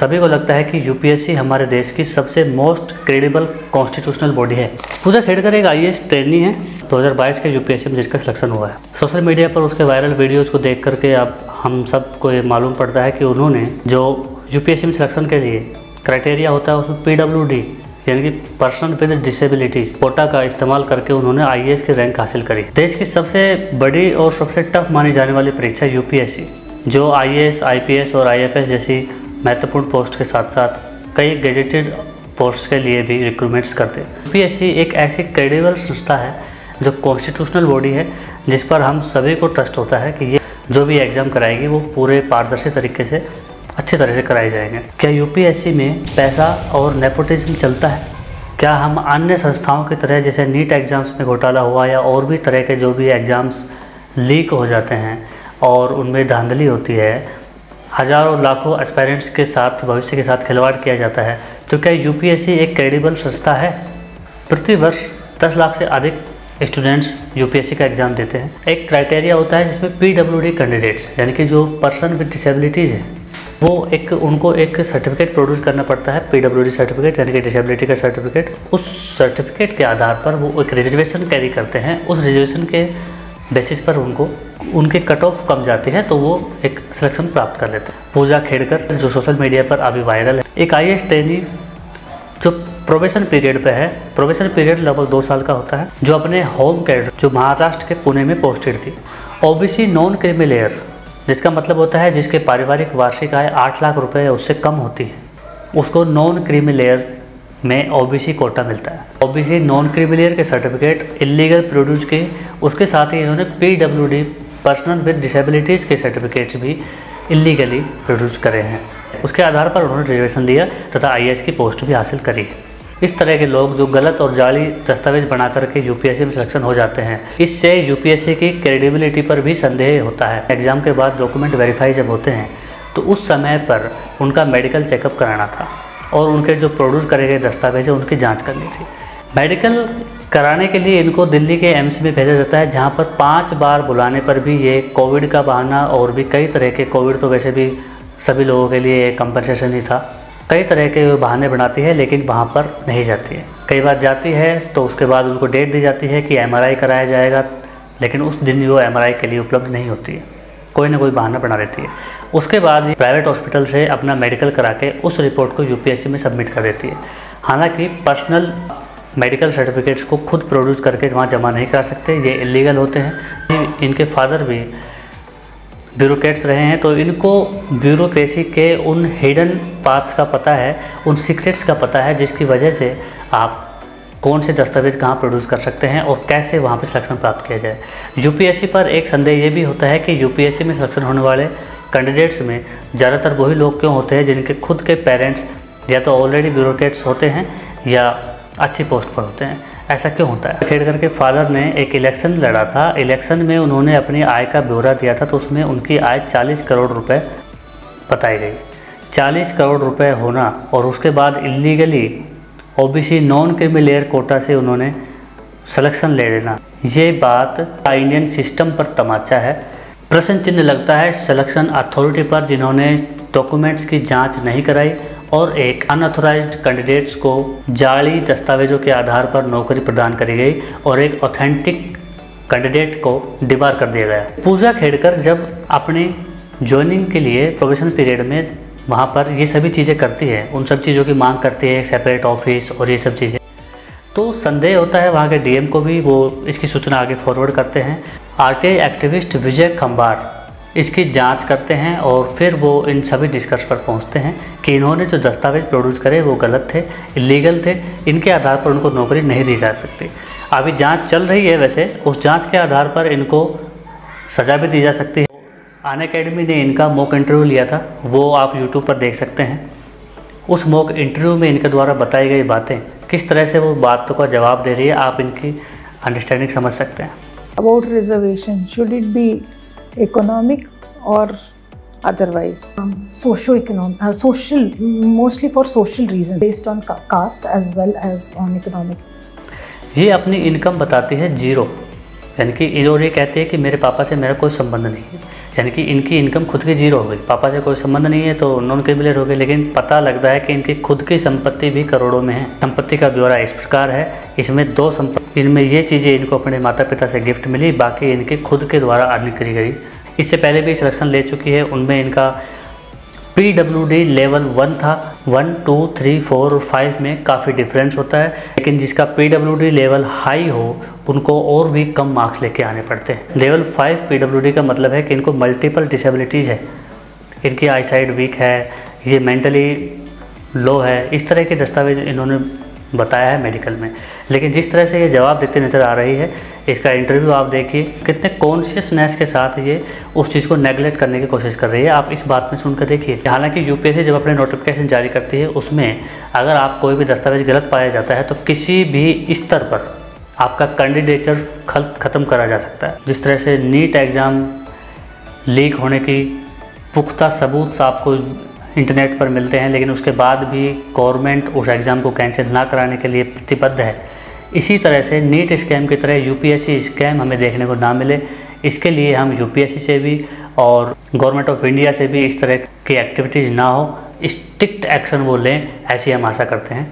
सभी को लगता है कि यूपीएससी हमारे देश की सबसे मोस्ट क्रेडिबल कॉन्स्टिट्यूशनल बॉडी है। पूजा खेड़कर एक आईएएस ट्रेनी है, 2022 के यूपीएससी में जिसका सिलेक्शन हुआ है। सोशल मीडिया पर उसके वायरल वीडियोज़ को देख करके अब हम सबको ये मालूम पड़ता है कि उन्होंने जो यूपीएससी में सिलेक्शन के लिए क्राइटेरिया होता है उसमें पीडब्ल्यूडी यानी कि पर्सन विद डिसेबिलिटीज कोटा का इस्तेमाल करके उन्होंने आईएएस की रैंक हासिल करी। देश की सबसे बड़ी और सबसे टफ मानी जाने वाली परीक्षा यूपीएससी, जो आईएएस, आईपीएस और आईएफएस जैसी महत्वपूर्ण पोस्ट के साथ साथ कई गेजेटेड पोस्ट के लिए भी रिक्रूटमेंट्स करते हैं। यूपीएससी एक ऐसी क्रेडिबल संस्था है जो कॉन्स्टिट्यूशनल बॉडी है, जिस पर हम सभी को ट्रस्ट होता है कि ये जो भी एग्ज़ाम कराएगी वो पूरे पारदर्शी तरीके से अच्छी तरह से कराए जाएंगे। क्या यूपीएससी में पैसा और नेपोटिज्म चलता है? क्या हम अन्य संस्थाओं की तरह जैसे नीट एग्ज़ाम्स में घोटाला हुआ या और भी तरह के जो भी एग्ज़ाम्स लीक हो जाते हैं और उनमें धांधली होती है, हज़ारों लाखों एस्पायरेंट्स के साथ भविष्य के साथ खिलवाड़ किया जाता है, तो क्या यूपीएससी एक क्रेडिबल संस्था है? प्रति वर्ष 10 लाख से अधिक स्टूडेंट्स यूपीएससी का एग्ज़ाम देते हैं। एक क्राइटेरिया होता है जिसमें पीडब्ल्यूडी कैंडिडेट्स यानी कि जो पर्सन विद डिसेबिलिटीज़ है वो उनको एक सर्टिफिकेट प्रोड्यूस करना पड़ता है, पीडब्ल्यूडी सर्टिफिकेट यानी कि डिसेबिलिटी का सर्टिफिकेट। उस सर्टिफिकेट के आधार पर वो एक रिजर्वेशन कैरी करते हैं, उस रिजर्वेशन के बेसिस पर उनके कट ऑफ कम जाती है तो वो एक सिलेक्शन प्राप्त कर लेते हैं। पूजा खेड़कर जो सोशल मीडिया पर अभी वायरल है, एक आईएएस ट्रेनी जो प्रोबेशन पीरियड पे है, प्रोबेशन पीरियड लगभग 2 साल का होता है, जो अपने होम कैडर जो महाराष्ट्र के पुणे में पोस्टेड थी। ओबीसी नॉन क्रीमी लेयर, जिसका मतलब होता है जिसके पारिवारिक वार्षिक आय 8 लाख रुपए या उससे कम होती है, उसको नॉन क्रीमी लेयर में ओबीसी कोटा मिलता है। ओबीसी नॉन क्रीमी लेयर के सर्टिफिकेट इलीगल प्रोड्यूस किए, उसके साथ ही इन्होंने पीडब्ल्यूडी पर्सनल विद डिसेबिलिटीज़ के सर्टिफिकेट्स भी इलीगली प्रोड्यूस करे हैं। उसके आधार पर उन्होंने रिजर्वेशन लिया तथा आईएएस की पोस्ट भी हासिल करी। इस तरह के लोग जो गलत और जाली दस्तावेज बना करके यूपीएससी में सिलेक्शन हो जाते हैं, इससे यूपीएससी की क्रेडिबिलिटी पर भी संदेह होता है। एग्ज़ाम के बाद डॉक्यूमेंट वेरीफाई जब होते हैं तो उस समय पर उनका मेडिकल चेकअप कराना था और उनके जो प्रोड्यूस करे गए दस्तावेज है उनकी जाँच करनी थी। मेडिकल कराने के लिए इनको दिल्ली के एम्स में भेजा जाता है, जहाँ पर 5 बार बुलाने पर भी ये कोविड का बहाना और भी कई तरह के, कोविड तो वैसे भी सभी लोगों के लिए कंपनसेशन ही था, कई तरह के बहाने बनाती है लेकिन वहाँ पर नहीं जाती है। कई बार जाती है तो उसके बाद उनको डेट दी जाती है कि एमआरआई कराया जाएगा, लेकिन उस दिन वो एमआरआई के लिए उपलब्ध नहीं होती है, कोई ना कोई बहाना बना देती है। उसके बाद प्राइवेट हॉस्पिटल से अपना मेडिकल करा के उस रिपोर्ट को यूपीएससी में सबमिट कर देती है। हालांकि पर्सनल मेडिकल सर्टिफिकेट्स को खुद प्रोड्यूस करके वहाँ जमा नहीं करा सकते, ये इलीगल होते हैं। इनके फादर भी ब्यूरोक्रेट्स रहे हैं तो इनको ब्यूरोक्रेसी के उन हिडन पाथ्स का पता है, उन सीक्रेट्स का पता है, जिसकी वजह से आप कौन से दस्तावेज कहाँ प्रोड्यूस कर सकते हैं और कैसे वहाँ पे सिलेक्शन प्राप्त किया जाए। यूपीएससी पर एक संदेह ये भी होता है कि यूपीएससी में सिलेक्शन होने वाले कैंडिडेट्स में ज़्यादातर वही लोग क्यों होते हैं जिनके खुद के पेरेंट्स या तो ऑलरेडी ब्यूरोक्रेट्स होते हैं या अच्छी पोस्ट पर होते हैं। ऐसा क्यों होता है? खेड़कर के फादर ने एक इलेक्शन लड़ा था, इलेक्शन में उन्होंने अपनी आय का ब्यौरा दिया था तो उसमें उनकी आय 40 करोड़ रुपए बताई गई। 40 करोड़ रुपए होना और उसके बाद illegally OBC non creamy layer quota से उन्होंने सिलेक्शन ले लेना, ये बात इंडियन सिस्टम पर तमाचा है। प्रश्न चिन्ह लगता है सिलेक्शन अथॉरिटी पर, जिन्होंने डॉक्यूमेंट्स की जाँच नहीं कराई और एक अनऑथोराइज्ड कैंडिडेट्स को जाली दस्तावेजों के आधार पर नौकरी प्रदान करी गई और एक ऑथेंटिक कैंडिडेट को डिबार कर दिया गया। पूजा खेड़कर जब अपनी ज्वाइनिंग के लिए प्रोबेशन पीरियड में वहाँ पर ये सभी चीज़ें करती है, उन सब चीज़ों की मांग करती है, सेपरेट ऑफिस और ये सब चीज़ें, तो संदेह होता है वहाँ के डीएम को भी, वो इसकी सूचना आगे फॉरवर्ड करते हैं। आरटीआई एक्टिविस्ट विजय खंबार इसकी जांच करते हैं और फिर वो इन सभी निष्कर्ष पर पहुंचते हैं कि इन्होंने जो दस्तावेज प्रोड्यूस करे वो गलत थे, इलीगल थे, इनके आधार पर उनको नौकरी नहीं दी जा सकती। अभी जांच चल रही है, वैसे उस जांच के आधार पर इनको सज़ा भी दी जा सकती है। अनअकैडमी ने इनका मॉक इंटरव्यू लिया था, वो आप यूट्यूब पर देख सकते हैं। उस मॉक इंटरव्यू में इनके द्वारा बताई गई बातें किस तरह से वो बातों का जवाब दे रही है, आप इनकी अंडरस्टैंडिंग समझ सकते हैं। About reservation, should it be economic or otherwise? Socio-economic, social, mostly for social reasons, based on caste as well as on economic. ये अपनी इनकम बताती है 0, यानी कि और ये कहती है कि मेरे पापा से मेरा कोई संबंध नहीं है। यानी कि इनकी इनकम खुद की जीरो हो गई, पापा से कोई संबंध नहीं है तो नॉन क्रिमिनल हो गए, लेकिन पता लगता है कि इनकी खुद की संपत्ति भी करोड़ों में है। संपत्ति का ब्यौरा इस प्रकार है, इसमें दो संपत्ति, इनमें ये चीज़ें इनको अपने माता पिता से गिफ्ट मिली, बाकी इनके खुद के द्वारा अर्निंग करी गई। इससे पहले भी सिलेक्शन ले चुकी है, उनमें इनका PWD लेवल 1 था। 1, 2, 3, 4 और 5 में काफ़ी डिफरेंस होता है, लेकिन जिसका PWD लेवल हाई हो उनको और भी कम मार्क्स लेके आने पड़ते हैं। लेवल 5 PWD का मतलब है कि इनको मल्टीपल डिसेबिलिटीज़ है, इनकी आई साइट वीक है, ये मेंटली लो है, इस तरह के दस्तावेज इन्होंने बताया है मेडिकल में। लेकिन जिस तरह से ये जवाब देते नज़र आ रही है, इसका इंटरव्यू आप देखिए, कितने कॉन्शियसनेस के साथ ये उस चीज़ को नेगलेक्ट करने की कोशिश कर रही है, आप इस बात में सुनकर देखिए। हालांकि यूपीएससी जब अपने नोटिफिकेशन जारी करती है, उसमें अगर आप कोई भी दस्तावेज गलत पाया जाता है तो किसी भी स्तर पर आपका कैंडिडेचर ख़त्म करा जा सकता है। जिस तरह से नीट एग्ज़ाम लीक होने की पुख्ता सबूत आपको इंटरनेट पर मिलते हैं, लेकिन उसके बाद भी गवर्नमेंट उस एग्ज़ाम को कैंसिल ना कराने के लिए प्रतिबद्ध है, इसी तरह से नीट स्कैम की तरह यूपीएससी स्कैम हमें देखने को ना मिले, इसके लिए हम यूपीएससी से भी और गवर्नमेंट ऑफ इंडिया से भी इस तरह की एक्टिविटीज़ ना हो, स्ट्रिक्ट एक्शन वो लें, ऐसी हम आशा करते हैं।